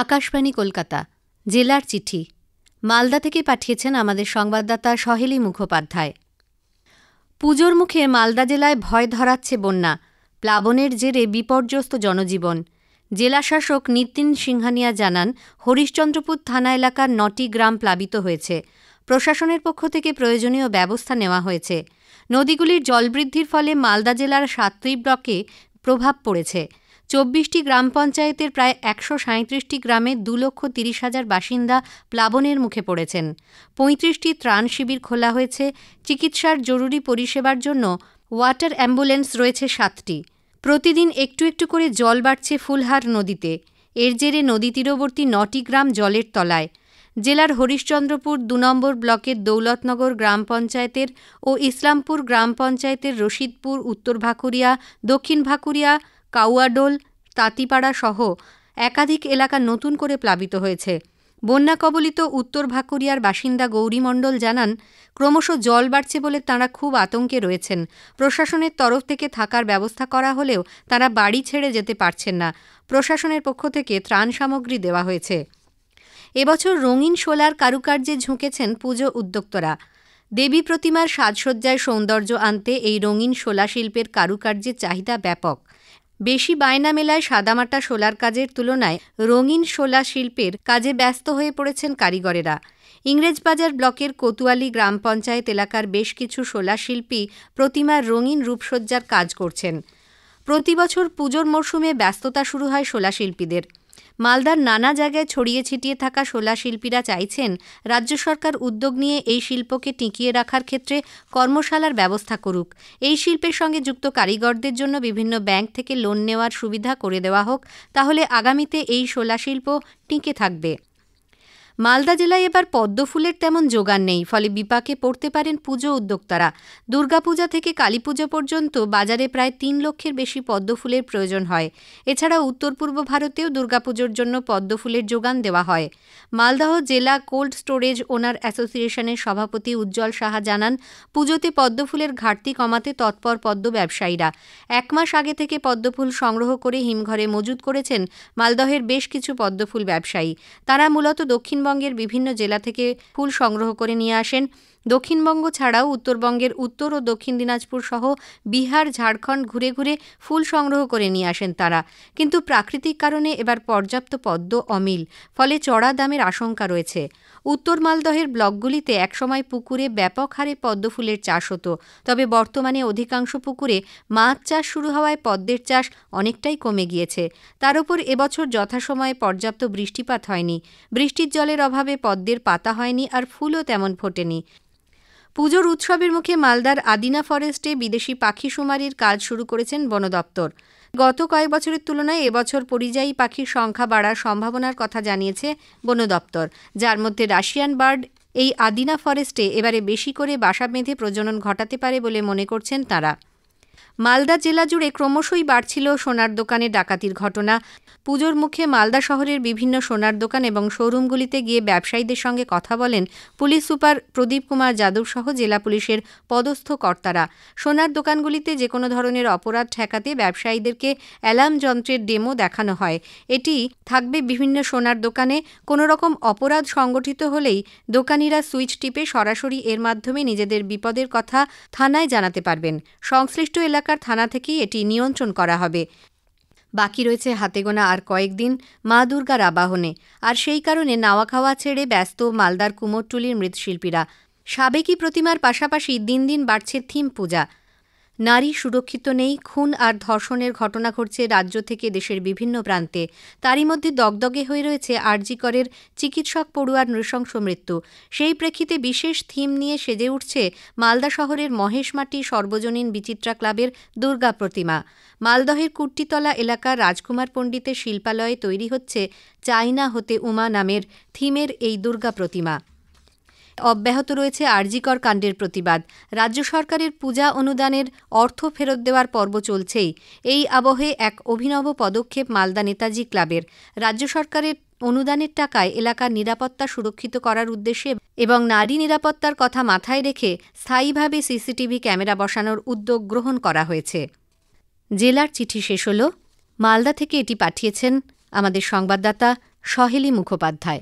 আকাশবাণী কলকাতা জেলার চিঠি মালদা থেকে পাঠিয়েছেন আমাদের সংবাদদাতা সহেলী মুখোপাধ্যায়। পুজোর মুখে মালদা জেলায় ভয় ধরাচ্ছে বন্যা, প্লাবনের জেরে বিপর্যস্ত জনজীবন। জেলাশাসক নিতিন সিংহানিয়া জানান, হরিশ্চন্দ্রপুর থানা এলাকার ৯টি গ্রাম প্লাবিত হয়েছে। প্রশাসনের পক্ষ থেকে প্রয়োজনীয় ব্যবস্থা নেওয়া হয়েছে। নদীগুলির জলবৃদ্ধির ফলে মালদা জেলার ৭টি ব্লকে প্রভাব পড়েছে। ২৪টি গ্রাম পঞ্চায়েতের প্রায় ১৩৭টি গ্রামে ২,৩০,০০০ বাসিন্দা প্লাবনের মুখে পড়েছেন। ৩৫টি ত্রাণ শিবির খোলা হয়েছে। চিকিৎসার জরুরি পরিষেবার জন্য ওয়াটার অ্যাম্বুলেন্স রয়েছে ৭টি। প্রতিদিন একটু একটু করে জল বাড়ছে ফুলহার নদীতে। এর জেরে নদী তীরবর্তী ৯টি গ্রাম জলের তলায়। জেলার হরিশ্চন্দ্রপুর ২ নম্বর ব্লকের দৌলতনগর গ্রাম পঞ্চায়েতের ও ইসলামপুর গ্রাম পঞ্চায়েতের রশিদপুর, উত্তর ভাকুরিয়া, দক্ষিণ ভাকুরিয়া, কাউয়াডোল, তাঁতিপাড়া সহ একাধিক এলাকা নতুন করে প্লাবিত হয়েছে। বন্যা কবলিত উত্তর ভাকুরিয়ার বাসিন্দা গৌরী মণ্ডল জানান, ক্রমশ জল বাড়ছে বলে তাঁরা খুব আতঙ্কে রয়েছেন। প্রশাসনের তরফ থেকে থাকার ব্যবস্থা করা হলেও তাঁরা বাড়ি ছেড়ে যেতে পারছেন না। প্রশাসনের পক্ষ থেকে ত্রাণ সামগ্রী দেওয়া হয়েছে। এবছর রঙিন শোলার কারুকার্যে ঝুঁকেছেন পুজো উদ্যোক্তরা। দেবী প্রতিমার সাজসজ্জায় সৌন্দর্য আনতে এই রঙিন শোলা শিল্পের কারুকার্যের চাহিদা ব্যাপক। বেশি বায়না মেলায় সাদামাটা শোলার কাজের তুলনায় রঙিন শোলা শিল্পের কাজে ব্যস্ত হয়ে পড়েছেন কারিগরেরা। ইংরেজবাজার ব্লকের কোতোয়ালি গ্রাম পঞ্চায়েত এলাকার বেশ কিছু শোলা শিল্পী প্রতিমার রঙিন রূপসজ্জার কাজ করছেন। প্রতিবছর পুজোর মরশুমে ব্যস্ততা শুরু হয় শোলা শিল্পীদের। মালদার নানা জায়গায় ছড়িয়ে ছিটিয়ে থাকা শোলা শিল্পীরা চাইছেন রাজ্য সরকার উদ্যোগ নিয়ে এই শিল্পকে টিকিয়ে রাখার ক্ষেত্রে কর্মশালার ব্যবস্থা করুক। এই শিল্পের সঙ্গে যুক্ত কারিগরদের জন্য বিভিন্ন ব্যাংক থেকে লোন নেওয়ার সুবিধা করে দেওয়া হোক, তাহলে আগামীতে এই শোলা শিল্প টিকে থাকবে। মালদা জেলায় এবার পদ্মফুলের তেমন জোগান নেই, ফলে বিপাকে পড়তে পারেন পুজো উদ্যোক্তারা। দুর্গাপূজা থেকে কালীপুজো পর্যন্ত বাজারে প্রায় ৩ লক্ষের বেশি পদ্মফুলের প্রয়োজন হয়। এছাড়া উত্তর পূর্ব ভারতেও দুর্গাপুজোর জন্য পদ্মফুলের যোগান দেওয়া হয়। মালদহ জেলা কোল্ড স্টোরেজ ওনার অ্যাসোসিয়েশনের সভাপতি উজ্জ্বল সাহা জানান, পুজোতে পদ্মফুলের ঘাটতি কমাতে তৎপর পদ্ম ব্যবসায়ীরা। ১ মাস আগে থেকে পদ্মফুল সংগ্রহ করে হিমঘরে মজুত করেছেন মালদহের বেশ কিছু পদ্মফুল ব্যবসায়ী। তারা মূলত দক্ষিণবঙ্গের বিভিন্ন জেলা থেকে ফুল সংগ্রহ করে নিয়ে আসেন। দক্ষিণবঙ্গ ছাড়াও উত্তরবঙ্গের উত্তর ও দক্ষিণ দিনাজপুর সহ বিহার, ঝাড়খণ্ড ঘুরে ঘুরে ফুল সংগ্রহ করে নিয়ে আসেন তারা। কিন্তু প্রাকৃতিক কারণে এবার পর্যাপ্ত পদ্ম অমিল, ফলে চড়া দামের আশঙ্কা রয়েছে। উত্তর মালদহের ব্লকগুলিতে একসময় পুকুরে ব্যাপক হারে পদ্মফুলের চাষ হতো, তবে বর্তমানে অধিকাংশ পুকুরে মাছ চাষ শুরু হওয়ায় পদ্মের চাষ অনেকটাই কমে গিয়েছে। তার উপর এবছর যথাসময়ে পর্যাপ্ত বৃষ্টিপাত হয়নি। বৃষ্টির জলের অভাবে পদ্মের পাতা হয়নি আর ফুলও তেমন ফোটেনি। পুজোর উৎসবের মুখে মালদার আদিনা ফরেস্টে বিদেশি পাখি শুমারির কাজ শুরু করেছেন বন দপ্তর। গত কয়েক বছরের তুলনায় এবছর পরিযায়ী পাখির সংখ্যা বাড়ার সম্ভাবনার কথা জানিয়েছে বন দপ্তর, যার মধ্যে রাশিয়ান বার্ড এই আদিনা ফরেস্টে এবারে বেশি করে বাসা বেঁধে প্রজনন ঘটাতে পারে বলে মনে করছেন তাঁরা। মালদা জেলা জুড়ে ক্রমশই বাড়ছিল সোনার দোকানে ডাকাতির ঘটনা। পুজোর মুখে মালদা শহরের বিভিন্ন সোনার দোকান এবং শোরুমগুলিতে গিয়ে ব্যবসায়ীদের সঙ্গে কথা বলেন পুলিশ সুপার প্রদীপ কুমার যাদব সহ জেলা পুলিশের পদস্থ কর্তারা। সোনার দোকানগুলিতে যে কোনো ধরনের অপরাধ ঠেকাতে ব্যবসায়ীদেরকে অ্যালার্ম যন্ত্রের ডেমো দেখানো হয়। এটি থাকবে বিভিন্ন সোনার দোকানে। কোনো রকম অপরাধ সংগঠিত হলেই দোকানিরা সুইচ টিপে সরাসরি এর মাধ্যমে নিজেদের বিপদের কথা থানায় জানাতে পারবেন। সংশ্লিষ্ট এলাকার থানা থেকেই এটি নিয়ন্ত্রণ করা হবে। বাকি রয়েছে হাতে গোনা আর কয়েকদিন মা দুর্গার আবাহনে, আর সেই কারণে নাওয়া খাওয়া ছেড়ে ব্যস্ত মালদার কুমোরটুলির মৃৎশিল্পীরা। সাবেকি প্রতিমার পাশাপাশি দিন দিন বাড়ছে থিম পূজা। নারী সুরক্ষিত নেই, খুন আর ধর্ষণের ঘটনা ঘটছে রাজ্য থেকে দেশের বিভিন্ন প্রান্তে। তারই মধ্যে দগদগে হয়ে রয়েছে আরজিকরের চিকিৎসক পড়ুয়ার নৃশংস মৃত্যু। সেই প্রেক্ষিতে বিশেষ থিম নিয়ে সেজে উঠছে মালদা শহরের মহেশমাটি সর্বজনীন বিচিত্রা ক্লাবের দুর্গা প্রতিমা। মালদহের কুট্টিতলা এলাকার রাজকুমার পণ্ডিতের শিল্পালয়ে তৈরি হচ্ছে চায়না হতে উমা নামের থিমের এই দুর্গা প্রতিমা। অব্যাহত রয়েছে আরজিকর কাণ্ডের প্রতিবাদ। রাজ্য সরকারের পূজা অনুদানের অর্থ ফেরত দেওয়ার পর্ব চলছেই। এই আবহে এক অভিনব পদক্ষেপ মালদা নেতাজি ক্লাবের। রাজ্য সরকারের অনুদানের টাকায় এলাকার নিরাপত্তা সুরক্ষিত করার উদ্দেশ্যে এবং নারী নিরাপত্তার কথা মাথায় রেখে স্থায়ীভাবে সিসিটিভি ক্যামেরা বসানোর উদ্যোগ গ্রহণ করা হয়েছে। জেলার চিঠি শেষ হল। মালদা থেকে এটি পাঠিয়েছেন আমাদের সংবাদদাতা সহেলী মুখোপাধ্যায়।